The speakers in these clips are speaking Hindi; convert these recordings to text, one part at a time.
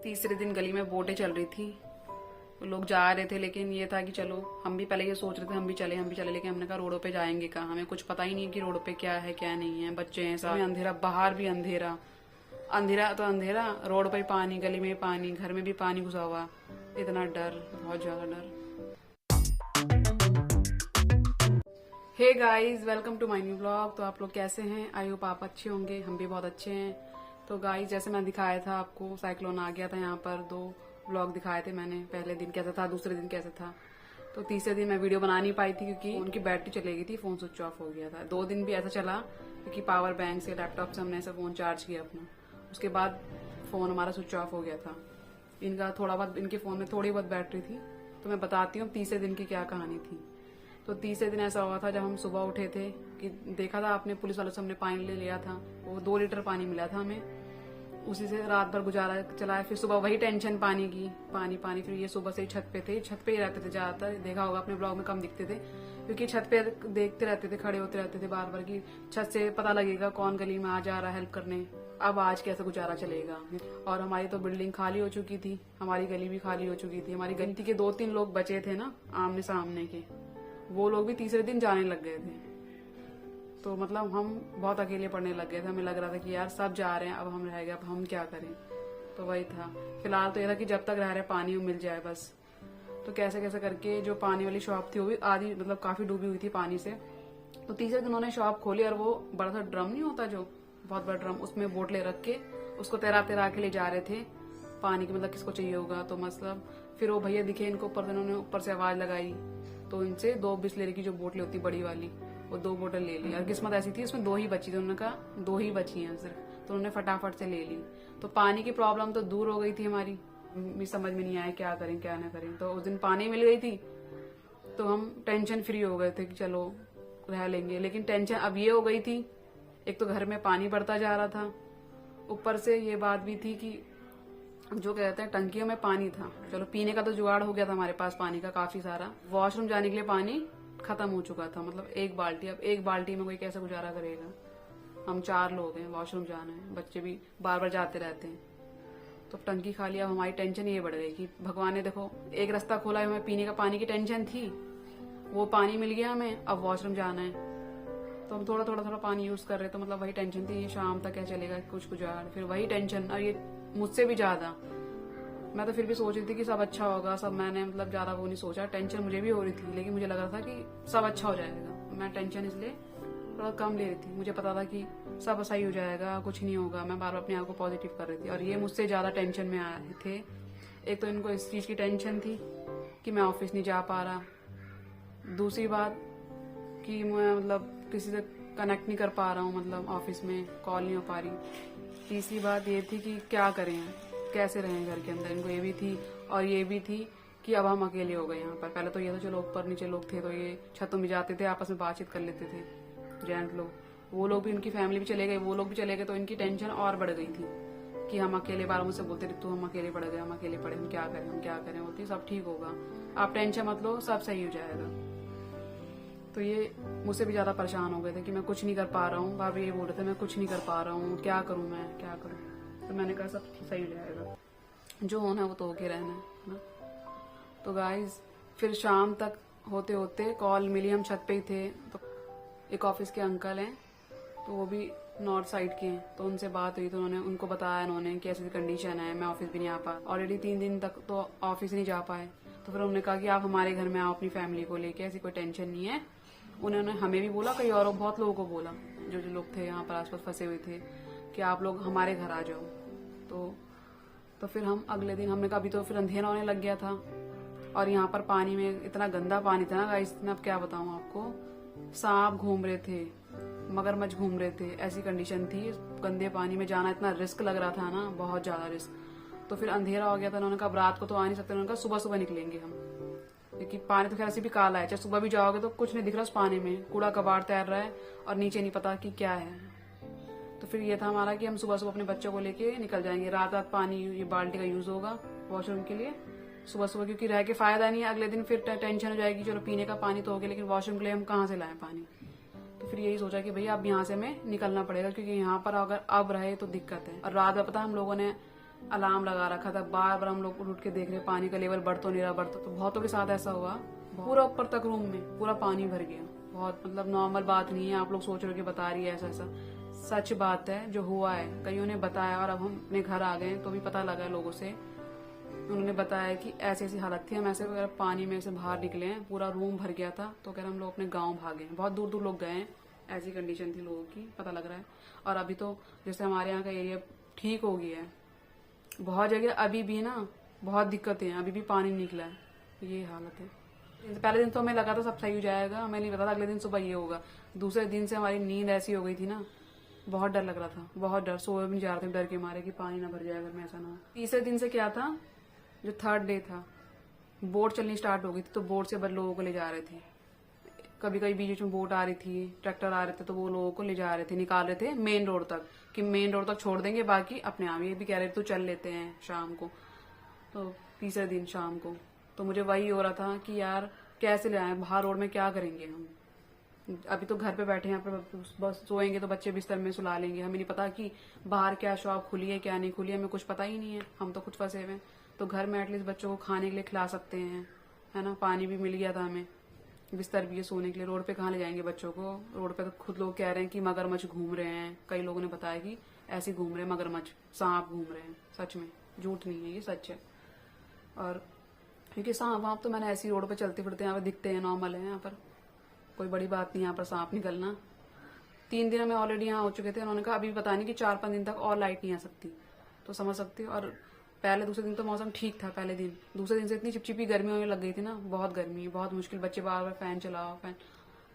तीसरे दिन गली में बोटें चल रही थी, लोग जा रहे थे, लेकिन ये था कि चलो हम भी पहले ये सोच रहे थे हम भी चले, लेकिन हमने कहा रोडों पे जाएंगे कहाँ, हमें कुछ पता ही नहीं है कि रोड पे क्या है क्या नहीं है। बच्चे हैं, सब अंधेरा, बाहर भी अंधेरा, अंधेरा तो अंधेरा, रोड पे पानी, गली में पानी, घर में भी पानी घुसा हुआ, इतना डर, बहुत ज्यादा डर। Hey guys, welcome to my new blog. तो आप लोग कैसे हैं? आई होप आप अच्छे होंगे, हम भी बहुत अच्छे हैं। तो गाइस, जैसे मैं दिखाया था आपको, साइक्लोन आ गया था यहाँ पर। 2 ब्लॉग दिखाए थे मैंने, पहले दिन कैसा था, दूसरे दिन कैसा था। तो तीसरे दिन मैं वीडियो बना नहीं पाई थी क्योंकि उनकी बैटरी चली गई थी, फोन स्विच ऑफ हो गया था। 2 दिन भी ऐसा चला क्योंकि पावर बैंक से, लैपटॉप से हमने ऐसा फोन चार्ज किया अपना, उसके बाद फोन हमारा स्विच ऑफ हो गया था। इनका थोड़ा बहुत, इनके फोन में थोड़ी बहुत बैटरी थी। तो मैं बताती हूँ तीसरे दिन की क्या कहानी थी। तो तीसरे दिन ऐसा हुआ था जब हम सुबह उठे थे कि देखा था आपने, पुलिस वालों से हमने पानी ले लिया था, वो 2 लीटर पानी मिला था हमें, उसी से रात भर गुजारा चलाया। फिर सुबह वही टेंशन पानी की, पानी पानी। फिर ये सुबह से ही छत पे थे, छत पे ही रहते थे ज्यादातर, देखा होगा अपने ब्लॉग में कम दिखते थे क्योंकि छत पे देखते रहते थे, खड़े होते रहते थे बार बार कि छत से पता लगेगा कौन गली में आ जा रहा है हेल्प करने, अब आज कैसे गुजारा चलेगा। और हमारी तो बिल्डिंग खाली हो चुकी थी, हमारी गली भी खाली हो चुकी थी। हमारी गली के 2-3 लोग बचे थे ना आमने सामने के, वो लोग भी तीसरे दिन जाने लग गए थे। तो मतलब हम बहुत अकेले पड़ने लग गए थे, हमें लग रहा था कि यार सब जा रहे हैं, अब हम रह गए, अब हम क्या करें। तो वही था, फिलहाल तो ये था कि जब तक रह रहे पानी मिल जाए बस। तो कैसे कैसे करके जो पानी वाली शॉप थी वो भी आधी, मतलब काफी डूबी हुई थी पानी से। तो तीसरे दिन उन्होंने शॉप खोली और वो बड़ा सा ड्रम नहीं होता जो, बहुत बड़ा ड्रम, उसमें बोतलें रख के उसको तैरा तैरा के ले जा रहे थे पानी की, मतलब किसको चाहिए होगा। तो मतलब फिर वो भैया दिखे इनको ऊपर से, उन्होंने ऊपर से आवाज लगाई, तो इनसे 2 बिस्लेरी की जो बोतलें होती बड़ी वाली, वो 2 बोतल ले ली। और किस्मत ऐसी थी उसमें 2 ही बची थी, उन्होंने कहा 2 ही बची हैं सिर्फ, तो उन्होंने फटाफट से ले ली। तो पानी की प्रॉब्लम तो दूर हो गई थी हमारी, समझ में नहीं आया क्या करें क्या ना करें। तो उस दिन पानी मिल गई थी तो हम टेंशन फ्री हो गए थे कि चलो रह लेंगे। लेकिन टेंशन अब ये हो गई थी, एक तो घर में पानी बढ़ता जा रहा था, ऊपर से ये बात भी थी कि जो कहते हैं टंकियों में पानी था, चलो पीने का तो जुगाड़ हो गया था हमारे पास पानी का काफी सारा, वॉशरूम जाने के लिए पानी खत्म हो चुका था, मतलब 1 बाल्टी। अब 1 बाल्टी में कोई कैसे गुजारा करेगा, हम 4 लोग हैं, वॉशरूम जाना है, बच्चे भी बार बार जाते रहते हैं। तो टंकी खाली, अब हमारी टेंशन ये बढ़ गई कि भगवान ने देखो एक रास्ता खोला है, हमें पीने का पानी की टेंशन थी, वो पानी मिल गया हमें, अब वॉशरूम जाना है। तो हम थोड़ा थोड़ा पानी यूज कर रहे, तो मतलब वही टेंशन थी, ये शाम तक क्या चलेगा कुछ गुजार, फिर वही टेंशन, और ये मुझसे भी ज्यादा। मैं तो फिर भी सोच रही थी कि सब अच्छा होगा, सब, मैंने मतलब ज्यादा वो नहीं सोचा, टेंशन मुझे भी हो रही थी, लेकिन मुझे लग रहा था कि सब अच्छा हो जाएगा। मैं टेंशन इसलिए थोड़ा कम ले रही थी, मुझे पता था कि सब सही हो जाएगा, कुछ नहीं होगा, मैं बार बार अपने आप को पॉजिटिव कर रही थी। और ये मुझसे ज्यादा टेंशन में आए थे। एक तो इनको इस चीज की टेंशन थी कि मैं ऑफिस नहीं जा पा रहा, दूसरी बात कि मैं मतलब किसी से कनेक्ट नहीं कर पा रहा हूँ, मतलब ऑफिस में कॉल नहीं हो पा रही। तीसरी बात ये थी कि क्या करें, कैसे रहें घर के अंदर, इनको ये भी थी। और ये भी थी कि अब हम अकेले हो गए यहाँ पर। पहले तो ये था चलो ऊपर नीचे लोग थे तो ये छतों में जाते थे, आपस में बातचीत कर लेते थे जेंट लोग, वो लोग भी, उनकी फैमिली भी चले गए, वो लोग भी चले गए, तो इनकी टेंशन और बढ़ गई थी कि हम अकेले, बार मुझसे बोलते थे तू हम अकेले पड़ गए, हम अकेले पड़े, हम क्या करें, हम क्या करें। होती सब ठीक होगा, आप टेंशन मत लो, सब सही हो जाएगा। तो ये मुझसे भी ज्यादा परेशान हो गए थे कि मैं कुछ नहीं कर पा रहा हूँ, भाभी ये बोल रहे थे मैं कुछ नहीं कर पा रहा हूँ, क्या करूँ मैं, क्या करूँ। तो मैंने कहा सब सही हो जाएगा, जो होना है वो तो होके रहना है ना। तो गाइज फिर शाम तक होते होते कॉल मिली, हम छत पे ही थे, तो एक ऑफिस के अंकल हैं, तो वो भी नॉर्थ साइड के हैं, तो उनसे बात हुई, तो उन्होंने, उनको बताया इन्होंने कि ऐसी कंडीशन है, मैं ऑफिस भी नहीं आ पा, ऑलरेडी 3 दिन तक तो ऑफिस नहीं जा पाए। तो फिर उन्होंने कहा कि आप हमारे घर में आओ अपनी फैमिली को लेके, ऐसी कोई टेंशन नहीं है। उन्होंने हमें भी बोला, कई और बहुत लोगों को बोला, जो जो लोग थे यहाँ पर आसपास फंसे हुए थे, कि आप लोग हमारे घर आ जाओ। तो फिर हम अगले दिन, हमने कहा अभी तो फिर अंधेरा होने लग गया था, और यहाँ पर पानी में इतना गंदा पानी था ना गाइस, इतना, अब क्या बताऊं आपको, सांप घूम रहे थे, मगरमच्छ घूम रहे थे, ऐसी कंडीशन थी। गंदे पानी में जाना इतना रिस्क लग रहा था ना, बहुत ज्यादा रिस्क। तो फिर अंधेरा हो गया था, उन्होंने कहा रात को तो आ नहीं सकते, उन्होंने कहा सुबह सुबह निकलेंगे हम, क्योंकि पानी तो खैर से भी काला है, चाहे सुबह भी जाओगे तो कुछ नहीं दिख रहा उस पानी में, कूड़ा कबाड़ तैर रहा है और नीचे नहीं पता कि क्या है। तो फिर ये था हमारा कि हम सुबह सुबह अपने बच्चों को लेके निकल जाएंगे, रात रात पानी ये बाल्टी का यूज होगा वॉशरूम के लिए सुबह सुबह, क्योंकि रह के फायदा नहीं है, अगले दिन फिर टेंशन हो जाएगी, चलो पीने का पानी तो हो गया, लेकिन वॉशरूम के लिए हम कहाँ से लाएं पानी। तो फिर यही सोचा कि भैया अब यहाँ से हमें निकलना पड़ेगा, क्योंकि यहाँ पर अगर अब रहे तो दिक्कत है। और रात में पता हम लोगों ने अलार्म लगा रखा था, बार बार हम लोग उठ के देख रहे पानी का लेवल बढ़ तो नहीं रहा, बढ़ता तो बहुतों के साथ ऐसा हुआ, पूरा ऊपर तक रूम में पूरा पानी भर गया। बहुत मतलब नॉर्मल बात नहीं है, आप लोग सोच रहे हो कि बता रही है ऐसा ऐसा, सच बात है जो हुआ है। कईयों ने बताया और अब हम अपने घर आ गए तो भी पता लगा लोगों से, उन्होंने बताया कि ऐसी ऐसी हालत थी, हम ऐसे पानी में से बाहर निकले हैं, पूरा रूम भर गया था, तो कह रहे हम लोग अपने गांव भागे हैं, बहुत दूर दूर लोग गए हैं, ऐसी कंडीशन थी लोगों की, पता लग रहा है। और अभी तो जैसे हमारे यहाँ का एरिया ठीक हो गया है, बहुत जगह अभी भी ना बहुत दिक्कतें हैं, अभी भी पानी नहीं निकला है, ये हालत है। पहले दिन तो हमें लगा था सब सही हो जाएगा, हमें नहीं पता था अगले दिन सुबह ये होगा। दूसरे दिन से हमारी नींद ऐसी हो गई थी ना, बहुत डर लग रहा था, बहुत डर, सोए भी नहीं जा रहे थे डर के मारे कि पानी ना भर जाए घर में, ऐसा ना हो। तीसरे दिन से क्या था, जो थर्ड डे था, बोट चलनी स्टार्ट हो गई थी, तो बोट से लोगों को ले जा रहे थे। कभी कभी बीच में बोट आ रही थी, ट्रैक्टर आ रहे थे, तो वो लोगों को ले जा रहे थे, निकाल रहे थे मेन रोड तक, कि मेन रोड तक छोड़ देंगे, बाकी अपने आप। ये भी कह रहे थे तो चल लेते हैं शाम को, तो तीसरे दिन शाम को। तो मुझे वही हो रहा था कि यार कैसे ले आए बाहर रोड में, क्या करेंगे हम। अभी तो घर पे बैठे हैं, बस सोएंगे तो बच्चे बिस्तर में सुला लेंगे, हमें नहीं पता कि बाहर क्या शॉप खुली है क्या नहीं खुली है, हमें कुछ पता ही नहीं है, हम तो खुद फंसे हुए हैं। तो घर में एटलीस्ट बच्चों को खाने के लिए खिला सकते हैं, है ना, पानी भी मिल गया था हमें, बिस्तर भी है सोने के लिए। रोड पे कहाँ ले जाएंगे बच्चों को, रोड पे तो खुद लोग कह रहे हैं कि मगरमच्छ घूम रहे हैं, कई लोगों ने बताया कि ऐसे घूम रहे हैं मगरमच्छ, सांप घूम रहे हैं, सच में, झूठ नहीं है, ये सच है। और क्योंकि सांप वाप तो मैंने ऐसी रोड पे चलते फिरते यहाँ पर दिखते हैं, नॉर्मल है, यहाँ पर कोई बड़ी बात नहीं यहाँ पर सांप निकलना। 3 दिन हमें ऑलरेडी यहाँ हो चुके थे, उन्होंने कहा अभी पता नहीं कि 4-5 दिन तक और लाइट नहीं आ सकती, तो समझ सकते हो। और पहले दूसरे दिन तो मौसम ठीक था, पहले दिन, दूसरे दिन से इतनी चिपचिपी गर्मी होने लग गई थी ना, बहुत गर्मी है, बहुत मुश्किल, बच्चे बार बार फैन चलाओ, फैन,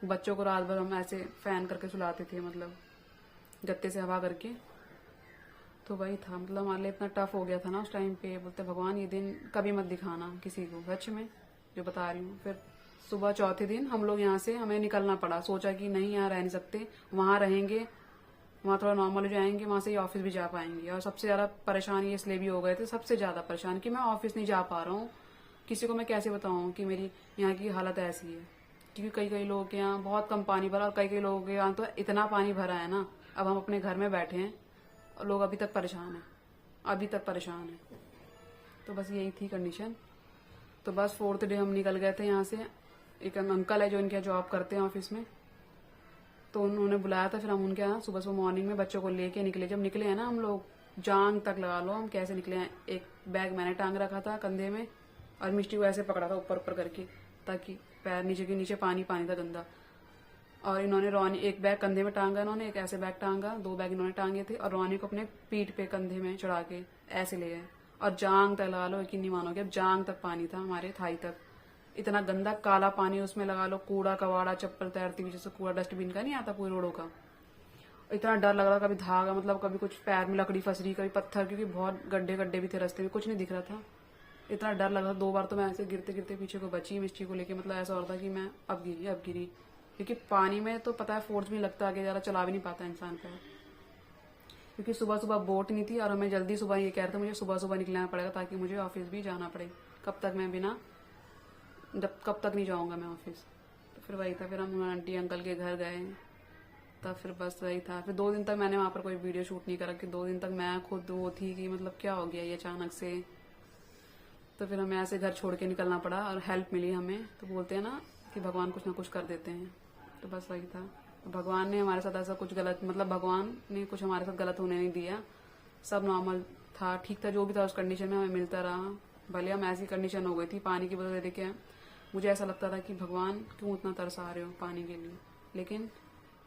बच्चों को रात भर हम ऐसे फैन करके सुलाते थे, मतलब गत्ते से हवा करके। तो वही था, मतलब हमारे लिए इतना टफ हो गया था ना उस टाइम पे, बोलते भगवान ये दिन कभी मत दिखाना किसी को, सच में जो बता रही हूँ। फिर सुबह चौथे दिन हम लोग यहाँ से, हमें निकलना पड़ा, सोचा कि नहीं यहाँ रह नहीं सकते, वहां रहेंगे, वहाँ थोड़ा नॉर्मल हो जाएंगे, वहां से ऑफिस भी जा पाएंगे। और सबसे ज्यादा परेशान ये इसलिए भी हो गए थे, सबसे ज्यादा परेशान कि मैं ऑफिस नहीं जा पा रहा हूँ, किसी को मैं कैसे बताऊँ कि मेरी यहाँ की हालत ऐसी है। क्योंकि कई कई लोगों के यहाँ बहुत कम पानी भरा, और कई कई लोगों के यहाँ तो इतना पानी भरा है ना, अब हम अपने घर में बैठे हैं और लोग अभी तक परेशान है, अभी तक परेशान है। तो बस यही थी कंडीशन। तो बस 4th डे हम निकल गए थे यहाँ से। एक अंकल है जो इनके जॉब करते हैं ऑफिस में, तो उन्होंने बुलाया था, फिर हम उनके यहाँ सुबह सुबह मॉर्निंग में बच्चों को लेके निकले। जब निकले हैं ना हम लोग, जांग तक लगा लो हम कैसे निकले हैं। एक बैग मैंने टांग रखा था कंधे में, और मिष्टी को ऐसे पकड़ा था ऊपर ऊपर करके, ताकि पैर नीचे के नीचे पानी पानी था गंदा। और इन्होंने रोनी, एक बैग कंधे में टांगा इन्होंने, एक ऐसे बैग टांगा, 2 बैग इन्होंने टांगे थे, और रोनी को अपने पीठ पे कंधे में चढ़ा के ऐसे ले गए। और जांग तक लगा लो, यकीन नहीं मानोगे, अब जांग तक पानी था हमारे थाई तक, इतना गंदा काला पानी, उसमें लगा लो कूड़ा कवाड़ा, चप्पल तैरती हुई, जैसे कूड़ा डस्टबिन का नहीं आता पूरे रोडों का। इतना डर लग रहा था, कभी धागा, मतलब कभी कुछ पैर में लकड़ी फंस रही, कभी पत्थर, क्योंकि बहुत गड्ढे गड्ढे भी थे रास्ते में, कुछ नहीं दिख रहा था, इतना डर लग रहा था। 2 बार तो मैं ऐसे गिरते गिरते पीछे को बची मिष्टी को लेके, मतलब ऐसा हो रहा था कि मैं अब गिरी, क्योंकि पानी में तो पता है फोर्स भी लगता है, आगे ज़्यादा चला भी नहीं पाता इंसान का, क्योंकि सुबह सुबह बोट नहीं थी, और हमें जल्दी सुबह ये कह रहे थे मुझे सुबह सुबह निकलना पड़ेगा, ताकि मुझे ऑफिस भी जाना पड़े। कब तक मैं बिना, कब तक नहीं जाऊंगा मैं ऑफिस। तो फिर वही था, फिर हम आंटी अंकल के घर गए, तब फिर बस वही था। फिर 2 दिन तक मैंने वहां पर कोई वीडियो शूट नहीं करा, कि 2 दिन तक मैं खुद वो थी कि मतलब क्या हो गया ये अचानक से। तो फिर हमें ऐसे घर छोड़ के निकलना पड़ा, और हेल्प मिली हमें। तो बोलते हैं ना कि भगवान कुछ ना कुछ कर देते हैं, तो बस वही था। तो भगवान ने हमारे साथ ऐसा कुछ गलत, मतलब भगवान ने कुछ हमारे साथ गलत होने नहीं दिया, सब नॉर्मल था, ठीक था, जो भी था उस कंडीशन में हमें मिलता रहा। भले हम ऐसी कंडीशन हो गई थी पानी की वजह से, देखे मुझे ऐसा लगता था कि भगवान क्यों इतना तरसा रहे हो पानी के लिए, लेकिन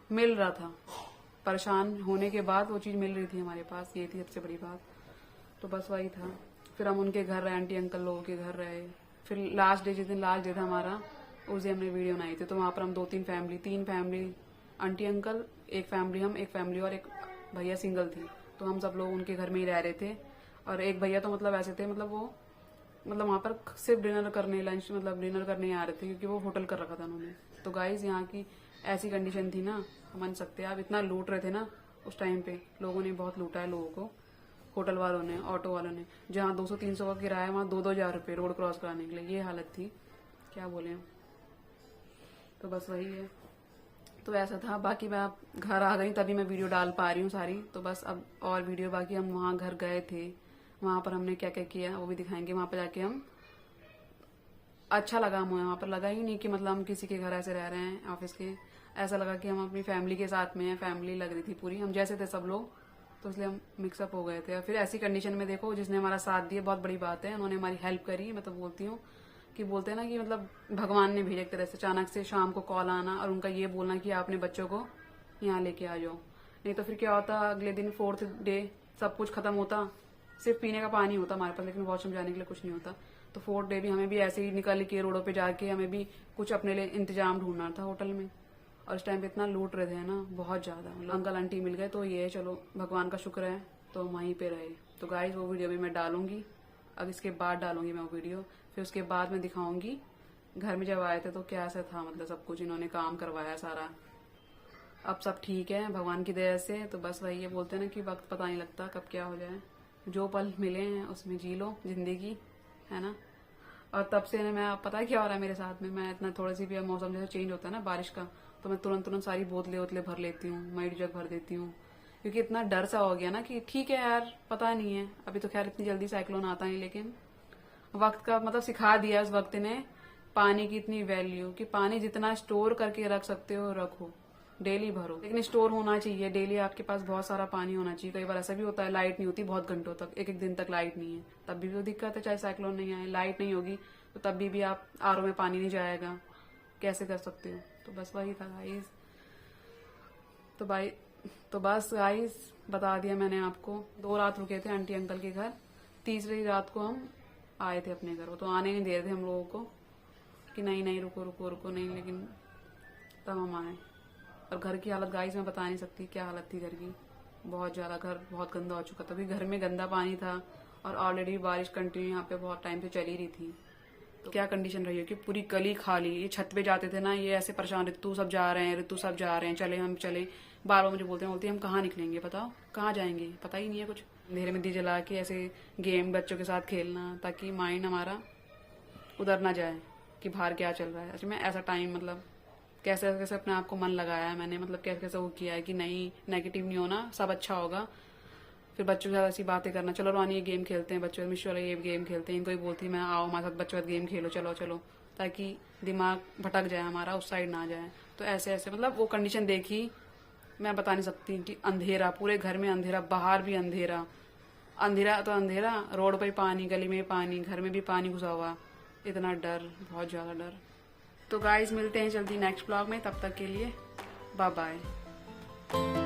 मिल रहा था। परेशान होने के बाद वो चीज़ मिल रही थी हमारे पास, ये थी सबसे बड़ी बात। तो बस वही था। फिर हम उनके घर रहे, आंटी अंकल लोगों के घर रहे। फिर लास्ट डे, जिस दिन लास्ट डे था हमारा, उस दिन हमने वीडियो बनाई थी। तो वहाँ पर हम 2-3 फैमिली, 3 फैमिली, आंटी अंकल, एक फैमिली हम, एक फैमिली और एक भैया सिंगल थी। तो हम सब लोग उनके घर में ही रह रहे थे। और एक भैया तो मतलब ऐसे थे, मतलब वो मतलब वहाँ पर सिर्फ डिनर करने, लंच मतलब डिनर करने आ रहे थे, क्योंकि वो होटल कर रखा था उन्होंने। तो गाइज यहाँ की ऐसी कंडीशन थी ना, मान सकते हैं आप, इतना लूट रहे थे ना उस टाइम पे, लोगों ने बहुत लूटा है लोगों को, होटल वालों ने, ऑटो वालों ने। जहाँ 200-300 का किराया, वहाँ 2-2 हजार रुपये रोड क्रॉस कराने के लिए, ये हालत थी, क्या बोले। तो बस वही है। तो ऐसा था। बाकी मैं अब घर आ गई, तभी मैं वीडियो डाल पा रही हूँ सारी। तो बस अब और वीडियो बाकी, हम वहाँ घर गए थे, वहां पर हमने क्या क्या किया वो भी दिखाएंगे। वहां पर जाके हम अच्छा लगा, हमें वहां पर लगा ही नहीं कि मतलब हम किसी के घर ऐसे रह रहे हैं ऑफिस के, ऐसा लगा कि हम अपनी फैमिली के साथ में हैं। फैमिली लग रही थी पूरी, हम जैसे थे सब लोग, तो इसलिए हम मिक्सअप हो गए थे। और फिर ऐसी कंडीशन में देखो, जिसने हमारा साथ दिया बहुत बड़ी बात है, उन्होंने हमारी हेल्प करी। मैं तो बोलती हूँ कि बोलते हैं ना कि मतलब भगवान ने भेजा एक तरह से, अचानक से शाम को कॉल आना और उनका ये बोलना कि आपने बच्चों को यहाँ लेके आ जाओ। नहीं तो फिर क्या होता, अगले दिन 4th डे सब कुछ खत्म होता, सिर्फ पीने का पानी होता हमारे पास, लेकिन वॉशरूम जाने के लिए कुछ नहीं होता। तो 4th डे भी हमें भी ऐसे ही निकल के रोडों पे जाके हमें भी कुछ अपने लिए इंतजाम ढूंढना था होटल में। और इस टाइम पे इतना लूट रहे थे ना, बहुत ज्यादा, मतलब अंकल आंटी मिल गए, तो ये चलो भगवान का शुक्र है तो वहीं पे रहे। तो गाइस वो वीडियो भी मैं डालूंगी, अब इसके बाद डालूंगी मैं वो वीडियो। फिर उसके बाद मैं दिखाऊंगी घर में जब आए थे तो कैसा था, मतलब सब कुछ इन्होंने काम करवाया सारा। अब सब ठीक है भगवान की दया से। तो बस वही ये बोलते हैं ना कि वक्त पता नहीं लगता कब क्या हो जाए, जो पल मिले हैं उसमें जी लो जिंदगी, है ना। और तब से मैं, पता है क्या हो रहा है मेरे साथ में, मैं इतना थोड़ा सी भी मौसम जैसे चेंज होता है ना बारिश का, तो मैं तुरंत तुरंत सारी बोतलें वोतलें भर लेती हूँ, माइड जग भर देती हूँ, क्योंकि इतना डर सा हो गया ना कि ठीक है यार पता नहीं है, अभी तो खैर इतनी जल्दी साइक्लोन आता नहीं, लेकिन वक्त का मतलब सिखा दिया उस वक्त ने पानी की इतनी वैल्यू, कि पानी जितना स्टोर करके रख सकते हो रखो, डेली भरो, लेकिन स्टोर होना चाहिए डेली, आपके पास बहुत सारा पानी होना चाहिए। कई बार ऐसा भी होता है लाइट नहीं होती बहुत घंटों तक, एक एक दिन तक लाइट नहीं है, तब भी तो दिक्कत है, चाहे साइक्लोन नहीं आए, लाइट नहीं होगी तो तब भी आप आरओ में पानी नहीं जाएगा, कैसे कर सकते हो। तो बस वही था गाइस। तो बस गाइस बता दिया मैंने आपको। 2 रात रुके थे आंटी अंकल के घर, तीसरी रात को हम आए थे अपने घर। वो तो आने नहीं दे रहे थे हम लोगों को कि नहीं नहीं रुको रुको रुको नहीं, लेकिन तब हम आए। और घर की हालत गाइस मैं बता नहीं सकती क्या हालत थी घर की, बहुत ज्यादा, घर बहुत गंदा हो चुका था। अभी घर में गंदा पानी था और ऑलरेडी बारिश कंटिन्यू यहाँ पे बहुत टाइम से चली रही थी, तो क्या कंडीशन रही है कि पूरी गली खाली। ये छत पे जाते थे ना, ये ऐसे परेशान, ऋतु सब जा रहे हैं, ऋतु सब जा रहे हैं, चले हम चले, बार बार मुझे बोलते हैं हम कहाँ निकलेंगे, बताओ कहाँ जाएंगे, पता ही नहीं है कुछ। अंधेरे में दिए जला के ऐसे गेम बच्चों के साथ खेलना, ताकि माइंड हमारा उधर ना जाए कि बाहर क्या चल रहा है। अच्छा मैं ऐसा टाइम मतलब कैसे कैसे अपने आप को मन लगाया है मैंने, मतलब कैसे कैसे वो किया है कि नहीं नेगेटिव नहीं होना, सब अच्छा होगा। फिर बच्चों के साथ ऐसी बातें करना, चलो रोनी ये गेम खेलते हैं, बच्चों मिशो वाला ये गेम खेलते हैं, इनको ही बोलती मैं आओ हमारे साथ बच्चों के साथ गेम खेलो, चलो चलो, ताकि दिमाग भटक जाए हमारा, उस साइड ना जाए। तो ऐसे ऐसे मतलब वो कंडीशन देखी, मैं बता नहीं सकती कि अंधेरा, पूरे घर में अंधेरा, बाहर भी अंधेरा, अंधेरा तो अंधेरा, रोड पे पानी, गली में पानी, घर में भी पानी घुसा हुआ, इतना डर, बहुत ज्यादा डर। तो गाइस मिलते हैं जल्दी नेक्स्ट ब्लॉग में, तब तक के लिए बाय बाय।